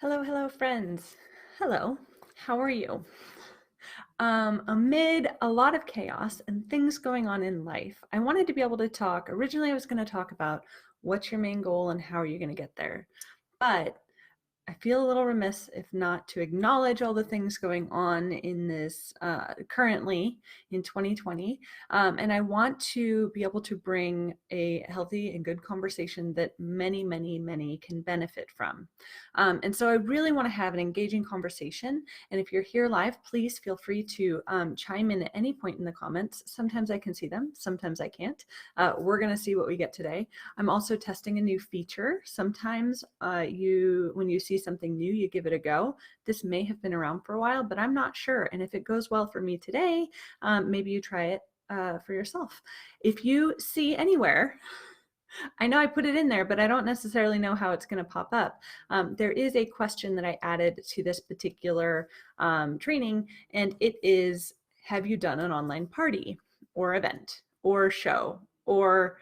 Hello, hello, friends. Hello, how are you? Amid a lot of chaos and things going on in life, I wanted to be able to talk. Originally, I was going to talk about what's your main goal and how are you going to get there. But I feel a little remiss if not to acknowledge all the things going on in this currently in 2020. And I want to be able to bring a healthy and good conversation that many, many, many can benefit from. And so I really want to have an engaging conversation. And if you're here live, please feel free to chime in at any point in the comments. Sometimes I can see them, sometimes I can't. We're going to see what we get today. I'm also testing a new feature. Sometimes when you see something new, you give it a go. This may have been around for a while, but I'm not sure. And if it goes well for me today, maybe you try it for yourself. If you see anywhere, I know I put it in there, but I don't necessarily know how it's going to pop up. There is a question that I added to this particular training, and it is, have you done an online party or event or show or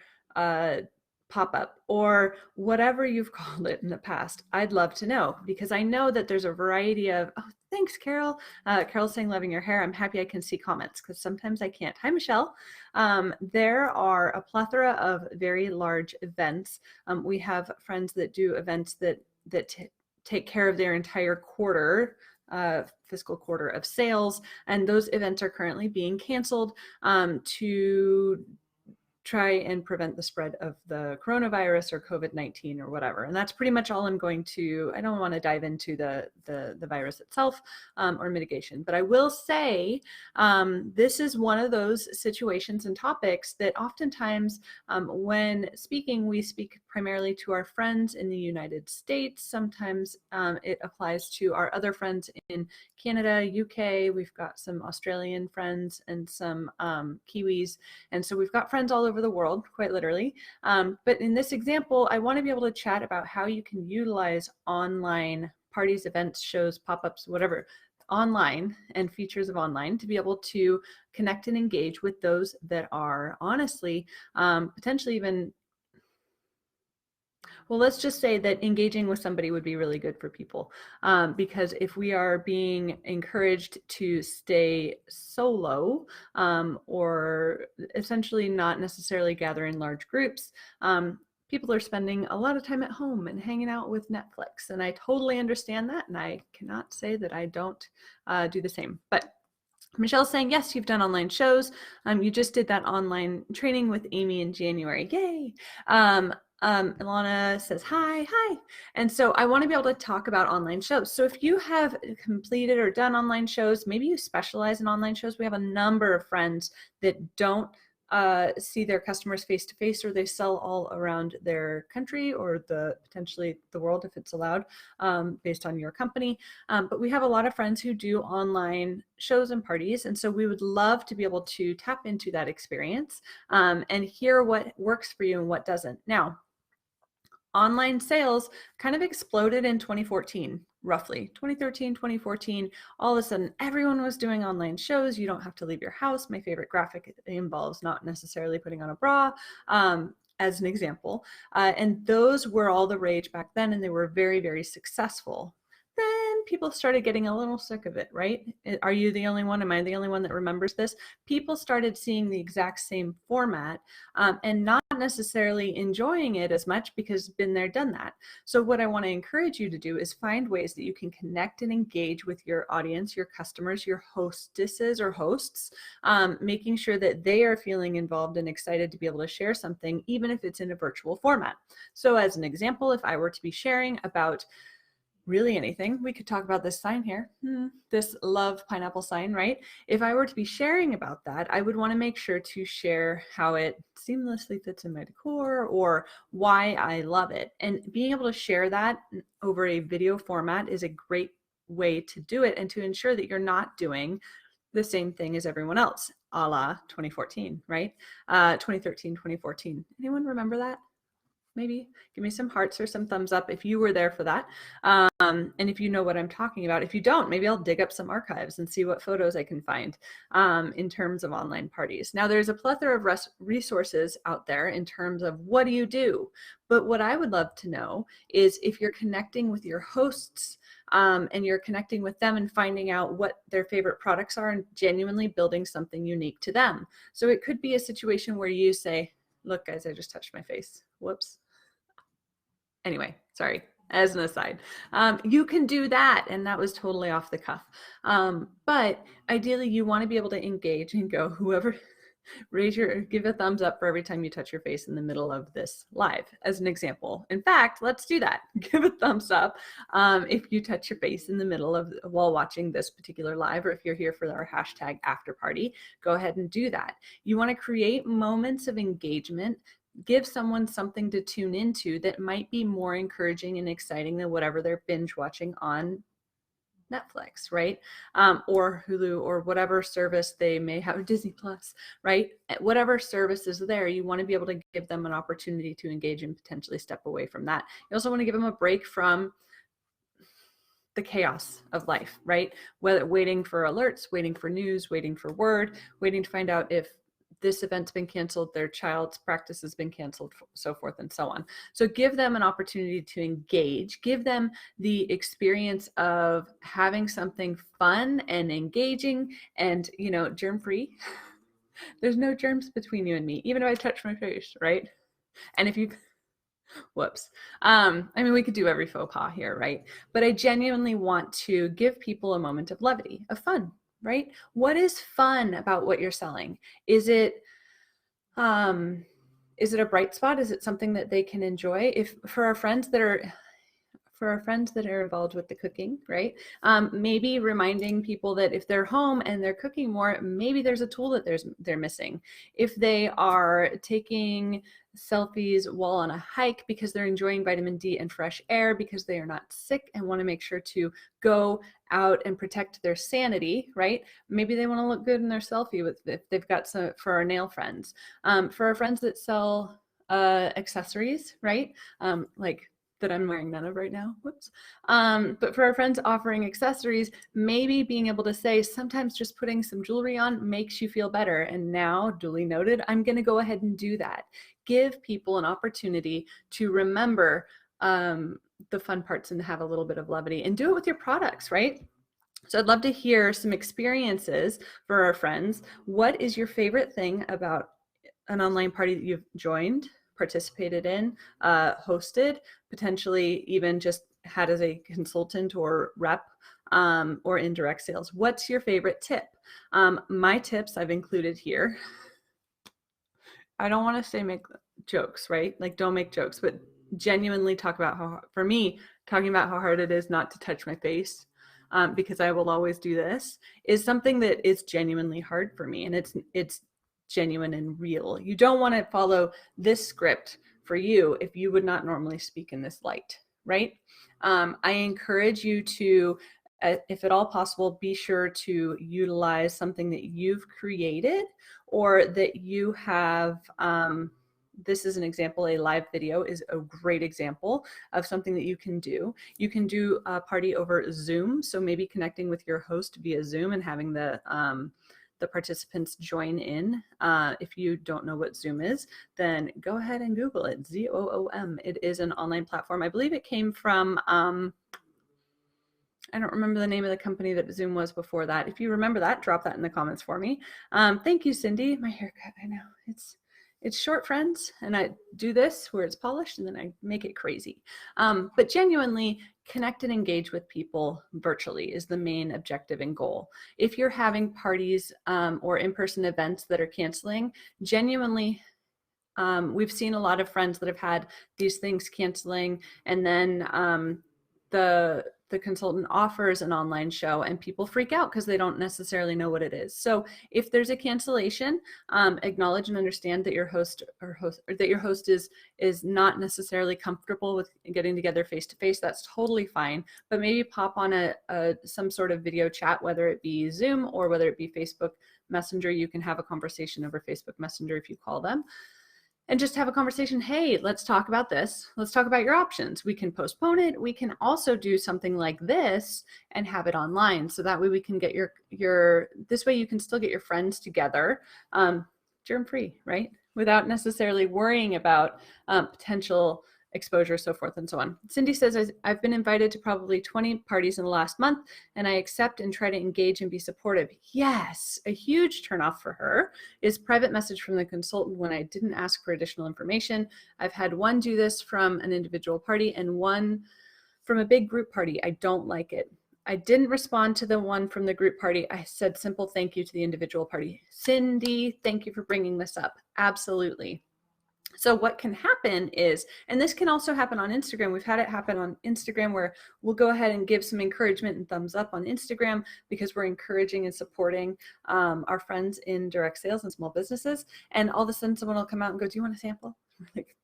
pop-up or whatever you've called it in the past? I'd love to know, because I know that there's a variety of, oh, thanks, Carol. Carol's saying loving your hair. I'm happy I can see comments because sometimes I can't. Hi, Michelle. There are a plethora of very large events. We have friends that do events that take care of their entire quarter, fiscal quarter of sales, and those events are currently being canceled to try and prevent the spread of the coronavirus or COVID-19 or whatever. And that's pretty much all I'm going to. I don't want to dive into the virus itself or mitigation, but I will say this is one of those situations and topics that oftentimes when speaking, we speak primarily to our friends in the United States. Sometimes it applies to our other friends in Canada, UK. We've got some Australian friends and some Kiwis. And so we've got friends all over the world, quite literally. But in this example, I want to be able to chat about how you can utilize online parties, events, shows, pop-ups, whatever, online and features of online to be able to connect and engage with those that are honestly potentially even, well, let's just say that engaging with somebody would be really good for people, because if we are being encouraged to stay solo or essentially not necessarily gather in large groups, people are spending a lot of time at home and hanging out with Netflix. And I totally understand that. And I cannot say that I don't do the same. But Michelle's saying, yes, you've done online shows. You just did that online training with Amy in January. Yay. Ilana says, hi. And so I want to be able to talk about online shows. So if you have completed or done online shows, maybe you specialize in online shows. We have a number of friends that don't see their customers face to face, or they sell all around their country or potentially the world if it's allowed, based on your company. But we have a lot of friends who do online shows and parties, and so we would love to be able to tap into that experience and hear what works for you and what doesn't. Now, online sales kind of exploded in 2014, roughly 2013, 2014. All of a sudden, everyone was doing online shows. You don't have to leave your house. My favorite graphic involves not necessarily putting on a bra, as an example. And those were all the rage back then, and they were very, very successful. Then people started getting a little sick of it, right? Are you the only one? Am I the only one that remembers this? People started seeing the exact same format and not necessarily enjoying it as much because been there, done that. So what I want to encourage you to do is find ways that you can connect and engage with your audience, your customers, your hostesses or hosts, making sure that they are feeling involved and excited to be able to share something, even if it's in a virtual format. So as an example, if I were to be sharing about really anything, we could talk about this sign here, this love pineapple sign, right? If I were to be sharing about that, I would want to make sure to share how it seamlessly fits in my decor or why I love it. And being able to share that over a video format is a great way to do it and to ensure that you're not doing the same thing as everyone else, a la 2014, right? 2013, 2014. Anyone remember that? maybe give me some hearts or some thumbs up if you were there for that. And if you know what I'm talking about. If you don't, maybe I'll dig up some archives and see what photos I can find in terms of online parties. Now, there's a plethora of resources out there in terms of what do you do? But what I would love to know is if you're connecting with your hosts and you're connecting with them and finding out what their favorite products are and genuinely building something unique to them. So it could be a situation where you say, look, guys, I just touched my face. Whoops. Anyway, sorry, as an aside, you can do that. And that was totally off the cuff. But ideally, you want to be able to engage and go, whoever, give a thumbs up for every time you touch your face in the middle of this live, as an example. In fact, let's do that. Give a thumbs up if you touch your face in the middle of while watching this particular live, or if you're here for our hashtag after party, go ahead and do that. You want to create moments of engagement. Give someone something to tune into that might be more encouraging and exciting than whatever they're binge watching on Netflix, right? Or Hulu, or whatever service they may have, Disney Plus, right? Whatever service is there, you want to be able to give them an opportunity to engage and potentially step away from that. You also want to give them a break from the chaos of life, right? Whether waiting for alerts, waiting for news, waiting for word, waiting to find out if this event's been canceled, their child's practice has been canceled, so forth and so on. So give them an opportunity to engage, give them the experience of having something fun and engaging and, you know, germ-free. There's no germs between you and me, even if I touch my face, right? And if you, whoops. I mean, we could do every faux pas here, right? But I genuinely want to give people a moment of levity, of fun, right? What is fun about what you're selling? Is it a bright spot? Is it something that they can enjoy? If for our friends that are involved with the cooking, right? Maybe reminding people that if they're home and they're cooking more, maybe there's a tool that they're missing. If they are taking selfies while on a hike because they're enjoying vitamin D and fresh air because they are not sick and want to make sure to go out and protect their sanity, right? Maybe they want to look good in their selfie if they've got some for our nail friends. For our friends that sell accessories, right? Like that I'm wearing none of right now, whoops. But for our friends offering accessories, maybe being able to say, sometimes just putting some jewelry on makes you feel better. And now, duly noted, I'm gonna go ahead and do that. Give people an opportunity to remember the fun parts and have a little bit of levity, and do it with your products, right? So I'd love to hear some experiences for our friends. What is your favorite thing about an online party that you've joined, participated in, hosted, potentially even just had as a consultant or rep, or indirect sales? What's your favorite tip? My tips I've included here. I don't want to say make jokes, right? Like, don't make jokes, but genuinely talk about how, for me, talking about how hard it is not to touch my face, because I will always do this, is something that is genuinely hard for me, and it's genuine and real. You don't want to follow this script for you if you would not normally speak in this light, right? I encourage you to, if at all possible, be sure to utilize something that you've created or that you have. This is an example. A live video is a great example of something that you can do. You can do a party over Zoom. So maybe connecting with your host via Zoom and having the participants join in. If you don't know what Zoom is, then go ahead and Google it, Zoom. It is an online platform. I believe it came from, I don't remember the name of the company that Zoom was before that. If you remember that, drop that in the comments for me. Thank you, Cindy. My haircut, I know, it's short, friends, and I do this where it's polished and then I make it crazy. But genuinely connect and engage with people virtually is the main objective and goal. If you're having parties or in-person events that are canceling, genuinely, we've seen a lot of friends that have had these things canceling, and then the consultant offers an online show and people freak out because they don't necessarily know what it is. So if there's a cancellation, acknowledge and understand that your host is not necessarily comfortable with getting together face to face. That's totally fine, but maybe pop on some sort of video chat, whether it be Zoom or whether it be Facebook Messenger. You can have a conversation over Facebook Messenger if you call them. and just have a conversation. Hey, let's talk about this. Let's talk about your options. We can postpone it. We can also do something like this and have it online. So that way we can get this way you can still get your friends together, germ-free, right? Without necessarily worrying about potential exposure, so forth and so on. Cindy says, I've been invited to probably 20 parties in the last month, and I accept and try to engage and be supportive. Yes, a huge turnoff for her is private message from the consultant when I didn't ask for additional information. I've had one do this from an individual party and one from a big group party. I don't like it. I didn't respond to the one from the group party. I said simple thank you to the individual party. Cindy, thank you for bringing this up. Absolutely. So what can happen is, and this can also happen on Instagram. We've had it happen on Instagram where we'll go ahead and give some encouragement and thumbs up on Instagram because we're encouraging and supporting our friends in direct sales and small businesses. And all of a sudden someone will come out and go, do you want a sample? Like,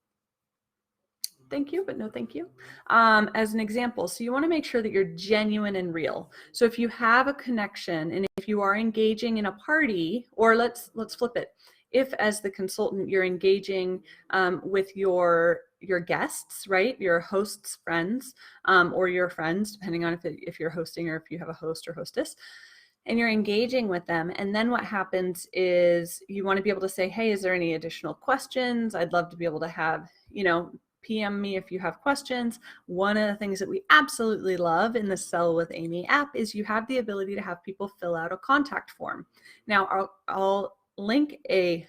thank you, but no thank you, as an example. So you want to make sure that you're genuine and real. So if you have a connection and if you are engaging in a party, or let's flip it. If as the consultant you're engaging with your guests, right, your hosts' friends, or your friends, depending on if you're hosting or if you have a host or hostess, and you're engaging with them, and then what happens is you want to be able to say, hey, is there any additional questions? I'd love to be able to have, PM me if you have questions. One of the things that we absolutely love in the Sell with Amy app is you have the ability to have people fill out a contact form. Now I'll link a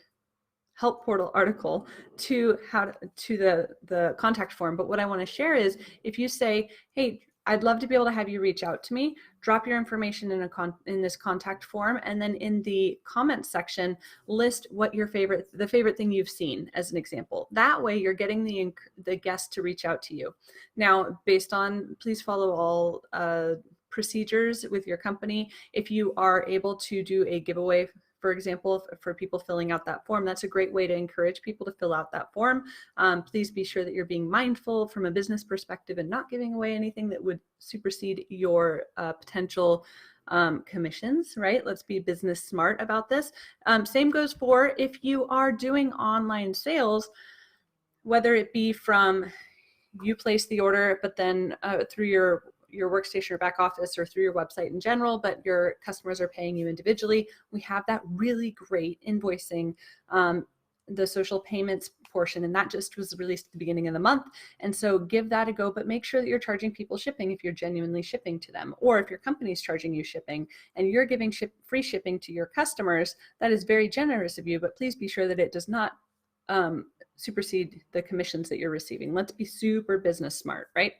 help portal article to the contact form, but what I want to share is if you say, hey, I'd love to be able to have you reach out to me, drop your information in this contact form, and then in the comments section, list what the favorite thing you've seen as an example. That way you're getting the guest to reach out to you. Now, please follow all procedures with your company. If you are able to do a giveaway, for example, for people filling out that form, that's a great way to encourage people to fill out that form. Please be sure that you're being mindful from a business perspective and not giving away anything that would supersede your potential commissions, right? Let's be business smart about this. Same goes for if you are doing online sales, whether it be from you place the order, but then through your workstation or back office or through your website in general, but your customers are paying you individually. We have that really great invoicing, the social payments portion, and that just was released at the beginning of the month. And so give that a go, but make sure that you're charging people shipping if you're genuinely shipping to them, or if your company's charging you shipping and you're giving free shipping to your customers, that is very generous of you, but please be sure that it does not supersede the commissions that you're receiving. Let's be super business smart, right?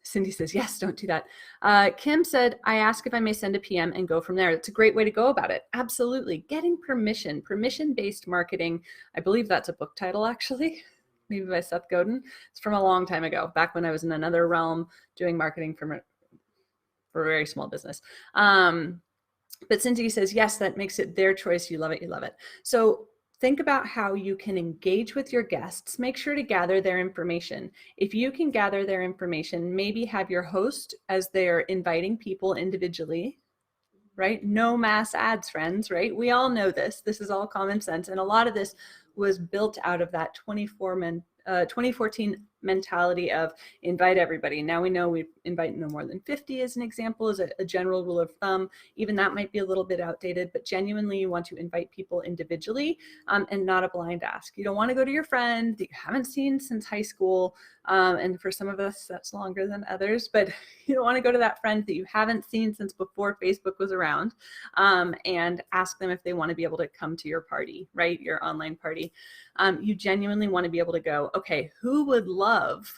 Cindy says, yes, don't do that. Kim said, I ask if I may send a PM and go from there. It's a great way to go about it. Absolutely. Getting permission-based marketing. I believe that's a book title, actually, maybe by Seth Godin. It's from a long time ago, back when I was in another realm doing marketing for a very small business. But Cindy says, yes, that makes it their choice. You love it. You love it. So think about how you can engage with your guests. Make sure to gather their information. If you can gather their information, maybe have your host as they're inviting people individually, right? No mass ads, friends, right? We all know this. This is all common sense. And a lot of this was built out of that 2014 mentality of invite everybody. Now we know we invite no more than 50 as an example, as a general rule of thumb. Even that might be a little bit outdated, but genuinely you want to invite people individually and not a blind ask. You don't want to go to your friend that you haven't seen since high school. And for some of us, that's longer than others, but you don't want to go to that friend that you haven't seen since before Facebook was around and ask them if they want to be able to come to your party, right? Your online party. You genuinely want to be able to go, okay, who would love,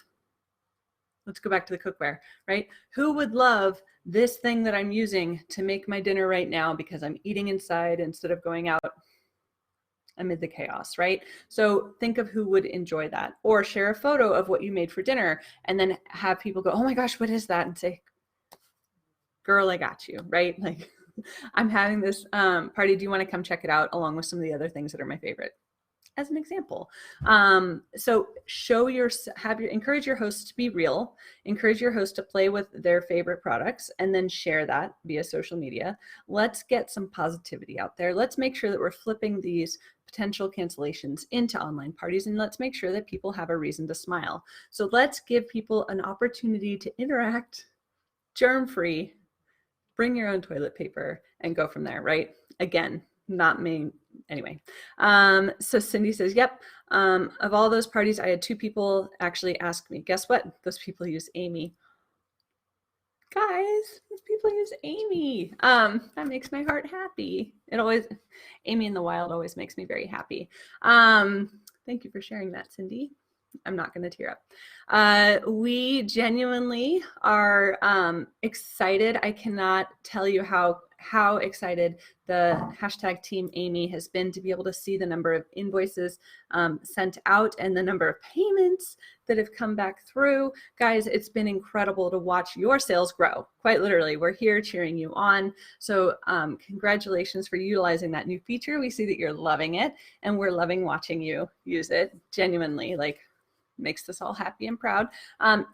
let's go back to the cookware, right? Who would love this thing that I'm using to make my dinner right now because I'm eating inside instead of going out amid the chaos, right? So think of who would enjoy that, or share a photo of what you made for dinner and then have people go, oh my gosh, what is that? And say, girl, I got you, right? Like, I'm having this party. Do you want to come check it out along with some of the other things that are my favorite? as an example. So encourage your hosts to be real, encourage your host to play with their favorite products, and then share that via social media. Let's get some positivity out there. Let's make sure that we're flipping these potential cancellations into online parties, and let's make sure that people have a reason to smile. So let's give people an opportunity to interact germ-free, bring your own toilet paper, and go from there, right? Again, not me. Anyway, so Cindy says, yep, of all those parties, I had 2 people actually ask me, guess what? Those people use Amy. Guys, those people use Amy. That makes my heart happy. Amy in the wild always makes me very happy. Thank you for sharing that, Cindy. I'm not going to tear up. We genuinely are excited. I cannot tell you how excited the hashtag Team Amy has been to be able to see the number of invoices sent out and the number of payments that have come back through. Guys, it's been incredible to watch your sales grow. Quite literally, we're here cheering you on. So congratulations for utilizing that new feature. We see that you're loving it, and we're loving watching you use it. Genuinely, like, makes us all happy and proud.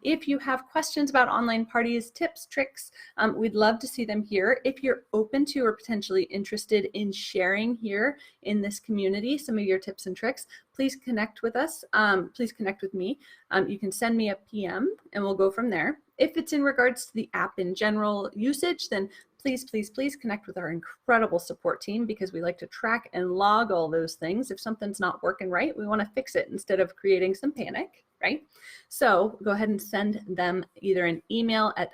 If you have questions about online parties, tips, tricks, we'd love to see them here. If you're open to or potentially interested in sharing here in this community some of your tips and tricks, please connect with us. Please connect with me. You can send me a PM and we'll go from there. If it's in regards to the app in general usage, then please, please, please connect with our incredible support team, because we like to track and log all those things. If something's not working right, we want to fix it instead of creating some panic, right? So go ahead and send them either an email at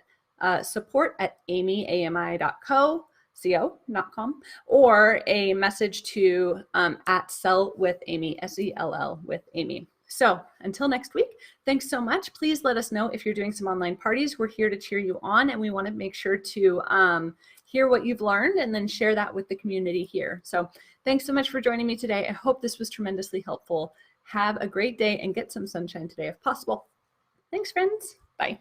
support@amy.com, or a message to @sellwithamy, SELL with Amy. So until next week, thanks so much. Please let us know if you're doing some online parties. We're here to cheer you on, and we want to make sure to hear what you've learned and then share that with the community here. So thanks so much for joining me today. I hope this was tremendously helpful. Have a great day and get some sunshine today if possible. Thanks, friends. Bye.